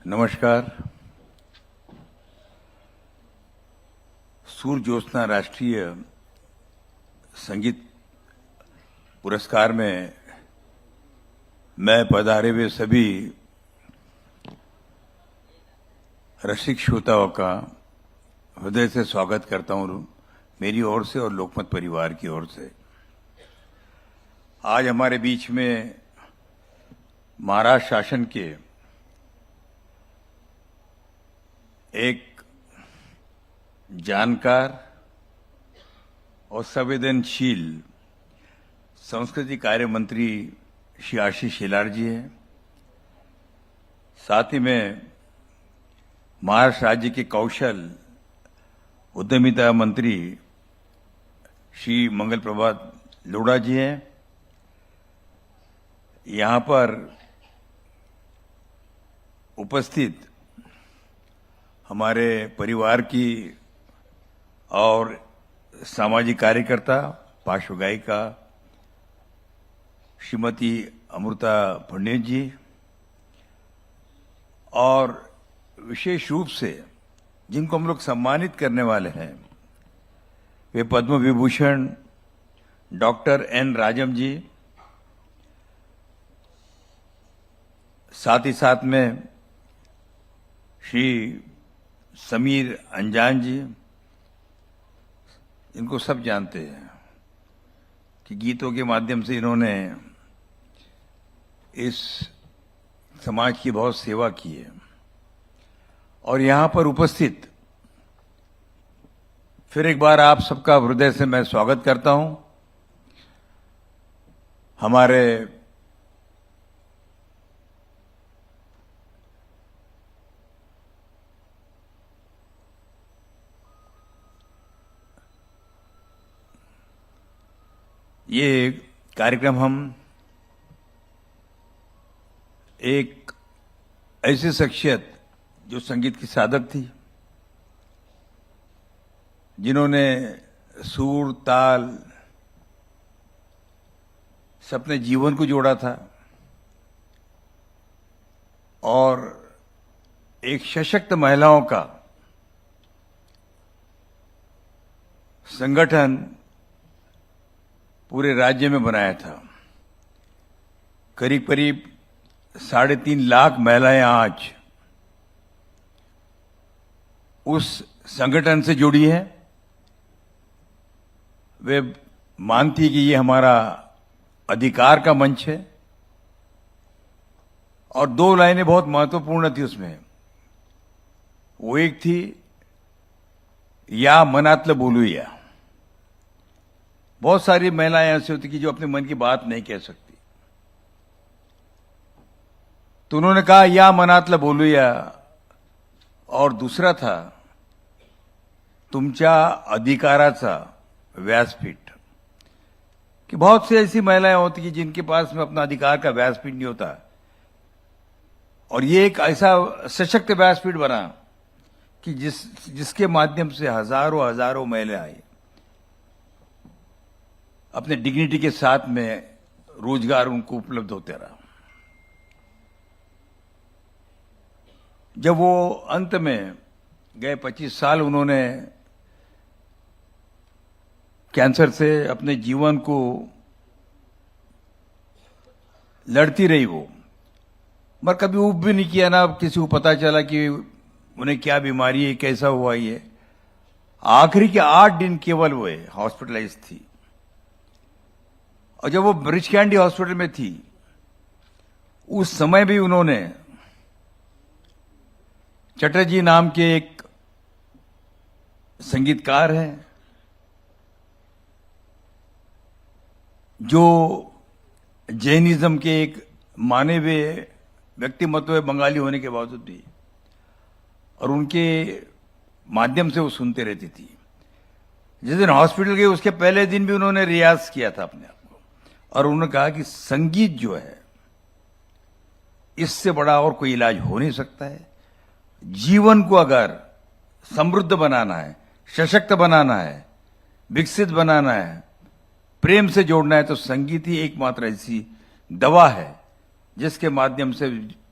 नमस्कार। सूर्य ज्योत्सना राष्ट्रीय संगीत पुरस्कार में मैं पधारे हुए सभी रसिक श्रोताओं का हृदय से स्वागत करता हूं, मेरी ओर से और लोकमत परिवार की ओर से। आज हमारे बीच में महाराष्ट्र शासन के एक जानकार और संवेदनशील संस्कृति कार्य मंत्री श्री आशीष शेलार जी हैं। साथ ही में महाराष्ट्र राज्य के कौशल उद्यमिता मंत्री श्री मंगल प्रभात लोढ़ा जी हैं। यहाँ पर उपस्थित हमारे परिवार की और सामाजिक कार्यकर्ता पार्श्व गायिका श्रीमती अमृता पंडित जी और विशेष रूप से जिनको हम लोग सम्मानित करने वाले हैं वे पद्म विभूषण डॉक्टर एन राजम जी, साथ ही साथ में श्री समीर अंजान जी, इनको सब जानते हैं कि गीतों के माध्यम से इन्होंने इस समाज की बहुत सेवा की है। और यहां पर उपस्थित फिर एक बार आप सबका हृदय से मैं स्वागत करता हूं। हमारे ये कार्यक्रम हम एक ऐसी शख्सियत जो संगीत की साधक थी, जिन्होंने सुर ताल से अपने जीवन को जोड़ा था और एक सशक्त महिलाओं का संगठन पूरे राज्य में बनाया था। करीब करीब 3.5 लाख महिलाएं आज उस संगठन से जुड़ी हैं। वे मानती कि ये हमारा अधिकार का मंच है। और 2 लाइनें बहुत महत्वपूर्ण थी उसमें। वो एक थी, या मनातलं बोलूया। बहुत सारी महिलाएं ऐसी होती कि जो अपने मन की बात नहीं कह सकती, तो उन्होंने कहा या मनातलं बोलूया। और दूसरा था, तुमच्या अधिकाराचा व्यासपीठ। कि बहुत सी ऐसी महिलाएं होती कि जिनके पास में अपना अधिकार का व्यासपीठ नहीं होता, और ये एक ऐसा सशक्त व्यासपीठ बना कि जिसके माध्यम से हजारों हजारों महिलाएं अपने डिग्निटी के साथ में रोजगार उनको उपलब्ध होते रहा। जब वो अंत में गए 25 साल उन्होंने कैंसर से अपने जीवन को लड़ती रही वो, मगर कभी ऊब भी नहीं किया, ना किसी को पता चला कि उन्हें क्या बीमारी है, कैसा हुआ ये। आखिरी के 8 दिन केवल वो हॉस्पिटलाइज थी। और जब वो ब्रिज कैंडी हॉस्पिटल में थी, उस समय भी उन्होंने चटर्जी नाम के एक संगीतकार हैं जो जैनिज्म के एक माने हुए व्यक्तिमत्व है, बंगाली होने के बावजूद भी, और उनके माध्यम से वो सुनते रहती थी। जिस दिन हॉस्पिटल गए उसके पहले दिन भी उन्होंने रियाज किया था अपने आप को, और उन्होंने कहा कि संगीत जो है इससे बड़ा और कोई इलाज हो नहीं सकता है। जीवन को अगर समृद्ध बनाना है, सशक्त बनाना है, विकसित बनाना है, प्रेम से जोड़ना है, तो संगीत ही एकमात्र ऐसी दवा है जिसके माध्यम से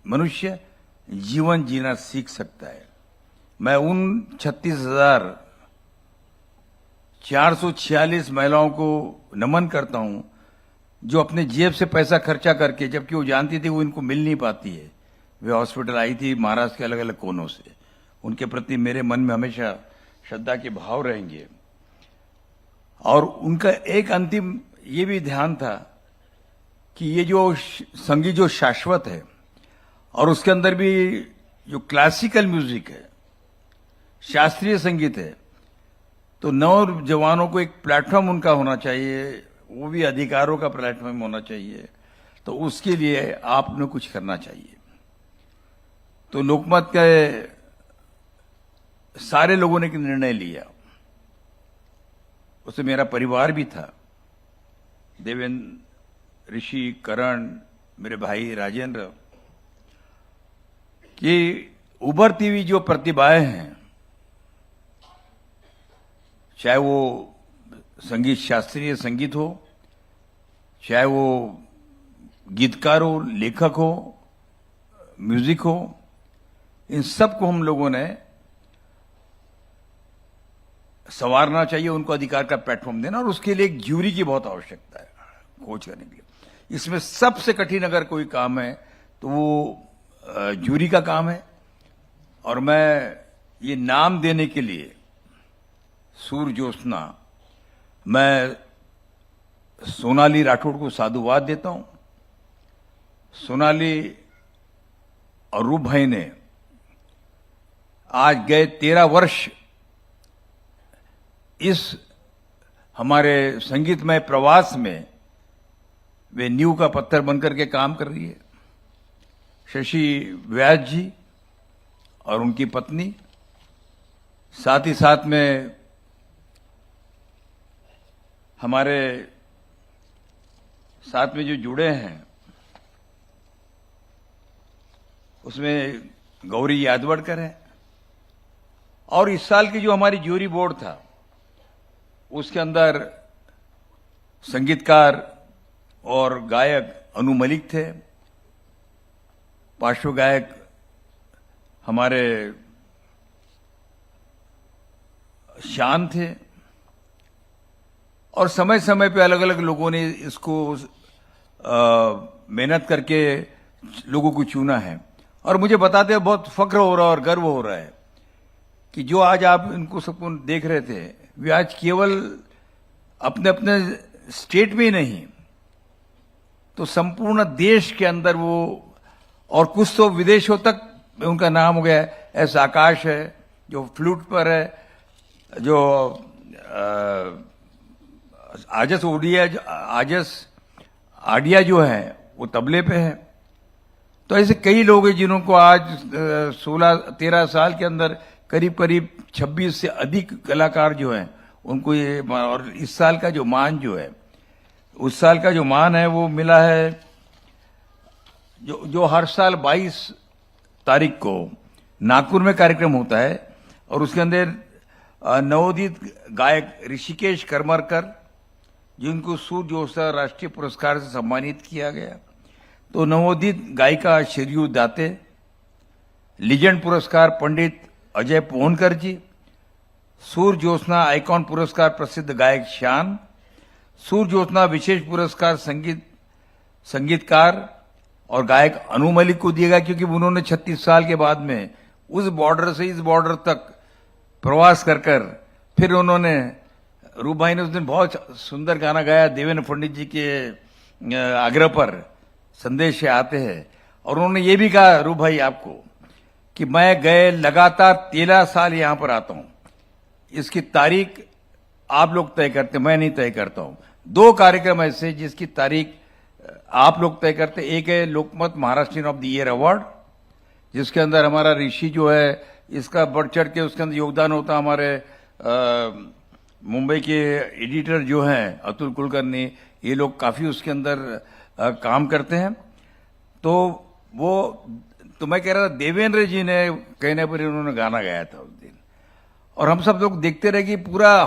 मनुष्य जीवन जीना सीख सकता है। मैं उन 36,446 महिलाओं को नमन करता हूं जो अपने जेब से पैसा खर्चा करके, जबकि वो जानती थी वो इनको मिल नहीं पाती है, वे हॉस्पिटल आई थी महाराष्ट्र के अलग अलग कोनों से। उनके प्रति मेरे मन में हमेशा श्रद्धा के भाव रहेंगे। और उनका एक अंतिम ये भी ध्यान था कि ये जो संगीत जो शाश्वत है और उसके अंदर भी जो क्लासिकल म्यूजिक है, शास्त्रीय संगीत है, तो नौजवानों को एक प्लेटफॉर्म उनका होना चाहिए, वो भी अधिकारों का प्लेटफॉर्म होना चाहिए। तो उसके लिए आपने कुछ करना चाहिए। तो लोकमत के सारे लोगों ने एक निर्णय लिया, उससे मेरा परिवार भी था, देवेंद्र, ऋषि, करण, मेरे भाई राजेंद्र, कि उभरती हुई जो प्रतिभाएं हैं, चाहे वो संगीत, शास्त्रीय संगीत हो, चाहे वो गीतकार हो, लेखक हो, म्यूजिक हो, इन सबको हम लोगों ने संवारना चाहिए, उनको अधिकार का प्लेटफॉर्म देना। और उसके लिए एक ज्यूरी की बहुत आवश्यकता है खोज करने के लिए। इसमें सबसे कठिन अगर कोई काम है तो वो ज्यूरी का काम है। और मैं ये नाम देने के लिए सूर्य ज्योत्सना, मैं सोनाली राठौड़ को साधुवाद देता हूं। सोनाली और रूप भाई ने आज गए 13 वर्ष इस हमारे संगीतमय प्रवास में वे नींव का पत्थर बनकर के काम कर रही है। शशि व्यास जी और उनकी पत्नी, साथ ही साथ में हमारे साथ में जो जुड़े हैं उसमें गौरी यादवड़कर है। और इस साल की जो हमारी ज्यूरी बोर्ड था उसके अंदर संगीतकार और गायक अनु मलिक थे, पार्श्व गायक हमारे शान थे, और समय समय पे अलग अलग लोगों ने इसको मेहनत करके लोगों को चुना है। और मुझे बताते हैं बहुत फक्र हो रहा है और गर्व हो रहा है कि जो आज आप इनको सबको देख रहे थे, वे आज केवल अपने अपने स्टेट में ही नहीं तो संपूर्ण देश के अंदर वो, और कुछ तो विदेशों तक उनका नाम हो गया है। एस आकाश है जो फ्लूट पर है, जो आजस आडिया जो है वो तबले पे है। तो ऐसे कई लोग हैं जिन्होंने आज 16-13 साल के अंदर करीब करीब 26 से अधिक कलाकार जो हैं उनको ये, और इस साल का जो मान जो है, उस साल का जो मान है वो मिला है जो हर साल 22 तारीख को नागपुर में कार्यक्रम होता है। और उसके अंदर नवोदित गायक ऋषिकेश करमरकर जिनको सूर्य ज्योत्सना राष्ट्रीय पुरस्कार से सम्मानित किया गया, तो नवोदित गायिका शरयू दाते, लीजेंड पुरस्कार पंडित अजय पोहनकर जी, सूर्य ज्योत्सना आइकॉन पुरस्कार प्रसिद्ध गायक शान, सूर्य ज्योत्सना विशेष पुरस्कार संगीतकार और गायक अनु मलिक को दिएगा, क्योंकि उन्होंने 36 साल के बाद में उस बॉर्डर से इस बॉर्डर तक प्रवास कर कर फिर उन्होंने, रूप भाई ने उस दिन बहुत सुंदर गाना गाया देवेंद्र पंडित जी के आग्रह पर, संदेश से आते हैं। और उन्होंने ये भी कहा रूप भाई आपको कि मैं गए लगातार 13 साल यहां पर आता हूं, इसकी तारीख आप लोग तय करते, मैं नहीं तय करता हूं। 2 कार्यक्रम ऐसे जिसकी तारीख आप लोग तय करते, एक है Lokmat Maharashtrian of the year award, जिसके अंदर हमारा ऋषि जो है इसका बढ़ चढ़ के उसके अंदर योगदान होता, हमारे मुंबई के एडिटर जो हैं अतुल कुलकर्णी, ये लोग काफी उसके अंदर काम करते हैं। तो वो, तो मैं कह रहा था देवेंद्र जी ने कहने पर उन्होंने गाना गाया था उस दिन, और हम सब लोग देखते रहे कि पूरा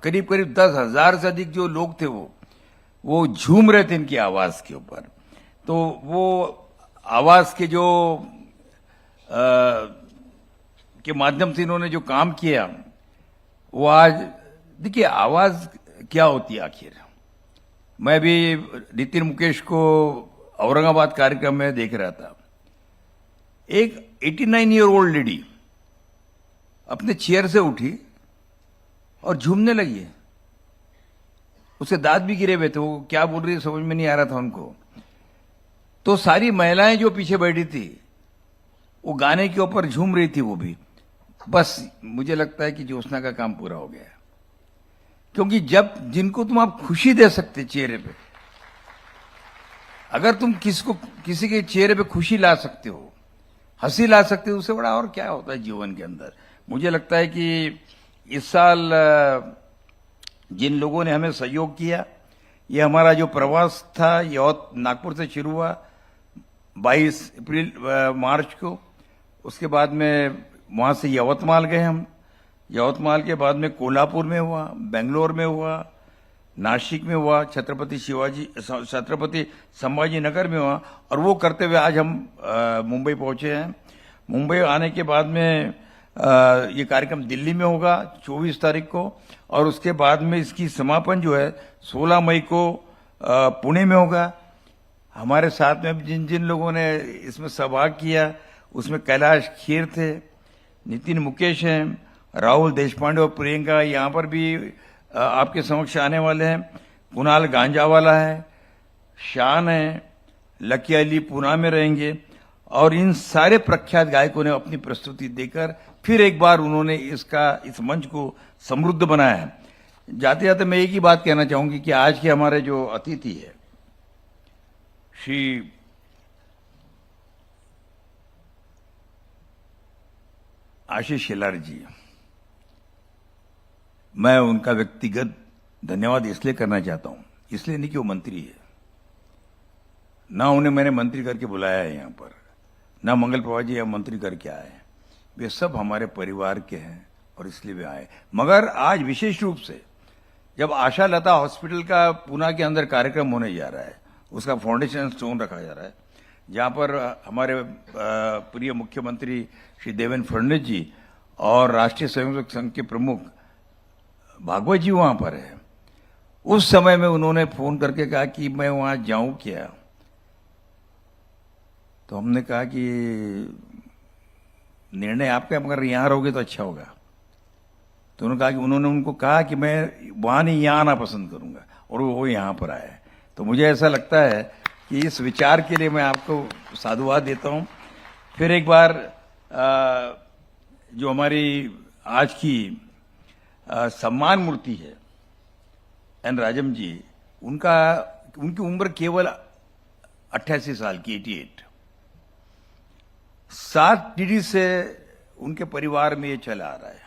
करीब करीब 10,000 से अधिक जो लोग थे वो झूम रहे थे इनकी आवाज के ऊपर। तो वो आवाज के जो के माध्यम से इन्होंने जो काम किया वो आज देखिए आवाज क्या होती है आखिर। मैं भी नितिन मुकेश को औरंगाबाद कार्यक्रम में देख रहा था। एक 89 ईयर ओल्ड लेडी अपने चेयर से उठी और झूमने लगी है। उसके दांत भी गिरे हुए थे, वो क्या बोल रही है समझ में नहीं आ रहा था उनको। तो सारी महिलाएं जो पीछे बैठी थी वो गाने के ऊपर झूम रही थी वो भी। बस मुझे लगता है कि ज्योत्सना का काम पूरा हो गया, क्योंकि जब जिनको तुम आप खुशी दे सकते चेहरे पे, अगर तुम किसी के चेहरे पे खुशी ला सकते हो, हंसी ला सकते हो, उससे बड़ा और क्या होता है जीवन के अंदर। मुझे लगता है कि इस साल जिन लोगों ने हमें सहयोग किया, ये हमारा जो प्रवास था ये नागपुर से शुरू हुआ 22 मार्च को। उसके बाद में वहां से यवतमाल गए हम। यवतमाल के बाद में कोल्हापुर में हुआ, बेंगलोर में हुआ, नासिक में हुआ, छत्रपति संभाजी नगर में हुआ, और वो करते हुए आज हम मुंबई पहुंचे हैं। मुंबई आने के बाद में ये कार्यक्रम दिल्ली में होगा 24 तारीख को, और उसके बाद में इसकी समापन जो है 16 मई को पुणे में होगा। हमारे साथ में जिन जिन लोगों ने इसमें सहभाग किया उसमें कैलाश खेर थे, नितिन मुकेश हैं, राहुल देशपांडे और प्रियंका यहाँ पर भी आपके समक्ष आने वाले हैं, कुणाल गांजावाला है, शान है, लकी अली पूना में रहेंगे, और इन सारे प्रख्यात गायकों ने अपनी प्रस्तुति देकर फिर एक बार उन्होंने इस मंच को समृद्ध बनाया है। जाते जाते मैं एक ही बात कहना चाहूंगी कि आज के हमारे जो अतिथि है श्री आशीष शेलार जी, मैं उनका व्यक्तिगत धन्यवाद इसलिए करना चाहता हूं, इसलिए नहीं कि वो मंत्री है, ना उन्हें मैंने मंत्री करके बुलाया है यहाँ पर, ना मंगल प्रभा जी मंत्री करके आए। वे सब हमारे परिवार के हैं और इसलिए वे आए। मगर आज विशेष रूप से जब आशा लता हॉस्पिटल का पूना के अंदर कार्यक्रम होने जा रहा है, उसका फाउंडेशन स्टोन रखा जा रहा है, जहां पर हमारे प्रिय मुख्यमंत्री श्री देवेंद्र फडणवीस जी और राष्ट्रीय स्वयंसेवक संघ के प्रमुख भागवत जी वहां पर है। उस समय में उन्होंने फोन करके कहा कि मैं वहां जाऊं क्या। तो हमने कहा कि निर्णय आपका, मगर यहां रहोगे तो अच्छा होगा। तो उन्होंने उनको कहा कि मैं वहां नहीं यहां आना पसंद करूंगा, और वो यहां पर आए। तो मुझे ऐसा लगता है कि इस विचार के लिए मैं आपको साधुवाद देता हूं। फिर एक बार जो हमारी आज की सम्मान मूर्ति है एन राजम जी, उनकी उम्र केवल 88 साल की, 88। 7 पीढ़ी से उनके परिवार में ये चला आ रहा है,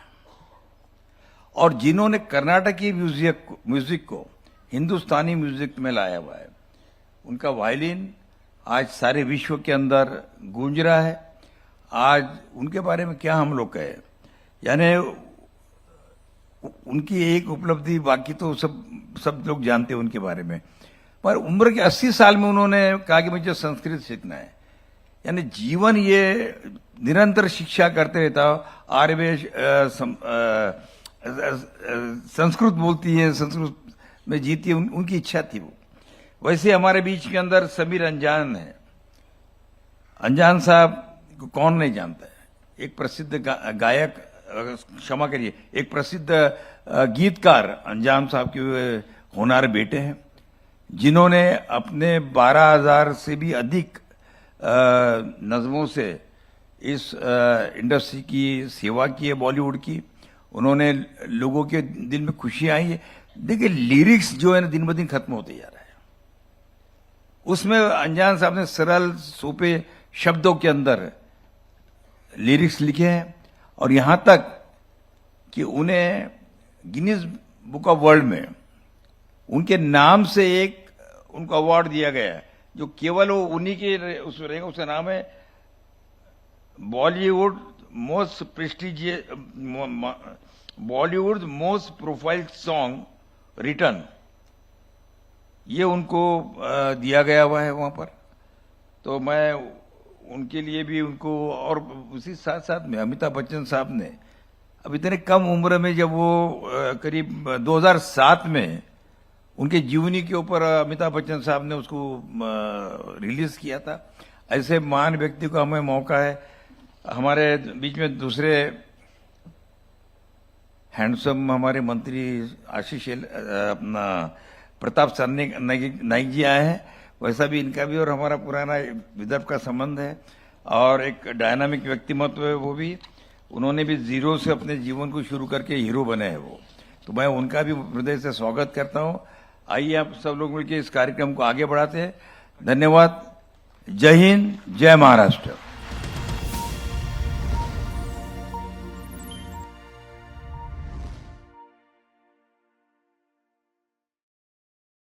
और जिन्होंने कर्नाटकी म्यूजिक को हिंदुस्तानी म्यूजिक में लाया हुआ है, उनका वायलिन आज सारे विश्व के अंदर गूंज रहा है। आज उनके बारे में क्या हम लोग कहें, यानी उनकी एक उपलब्धि, बाकी तो सब लोग जानते हैं उनके बारे में। पर उम्र के 80 साल में उन्होंने कहा कि मुझे संस्कृत सीखना है, यानी जीवन ये निरंतर शिक्षा करते रहता। आर्य संस्कृत बोलती है, संस्कृत में जीती है, उनकी इच्छा थी वो। वैसे हमारे बीच के अंदर समीर अंजान है। अंजान साहब को कौन नहीं जानता है, एक प्रसिद्ध गायक, क्षमा करिए, एक प्रसिद्ध गीतकार अंजान साहब के होनहार बेटे हैं, जिन्होंने अपने 12,000 से भी अधिक नज़मों से इस इंडस्ट्री की सेवा की है, बॉलीवुड की। उन्होंने लोगों के दिल में खुशी आई है। देखिए लिरिक्स जो है ना दिन ब दिन खत्म होते जा रहा है। उसमें अंजान साहब ने सरल सोपे शब्दों के अंदर लिरिक्स लिखे हैं, और यहां तक कि उन्हें गिनीज बुक ऑफ वर्ल्ड में उनके नाम से एक उनको अवार्ड दिया गया है, जो केवल वो उन्हीं के रहेगा। उसका नाम है Bollywood most prestigious, Bollywood most profiled song return, ये उनको दिया गया हुआ है वहां पर। तो मैं उनके लिए भी उनको, और उसी साथ साथ में अमिताभ बच्चन साहब ने अब इतने कम उम्र में, जब वो करीब 2007 में उनके जीवनी के ऊपर अमिताभ बच्चन साहब ने उसको रिलीज किया था। ऐसे महान व्यक्ति को हमें मौका है। हमारे बीच में दूसरे हैंडसम हमारे मंत्री आशीष अपना प्रताप नाइक जी आए हैं, वैसा भी इनका भी और हमारा पुराना विदर्भ का संबंध है, और एक डायनामिक व्यक्तिमत्व है वो भी। उन्होंने भी जीरो से अपने जीवन को शुरू करके हीरो बने हैं वो, तो मैं उनका भी हृदय से स्वागत करता हूं। आइए आप सब लोग मिलकर इस कार्यक्रम को आगे बढ़ाते हैं। धन्यवाद। जय हिंद, जय महाराष्ट्र।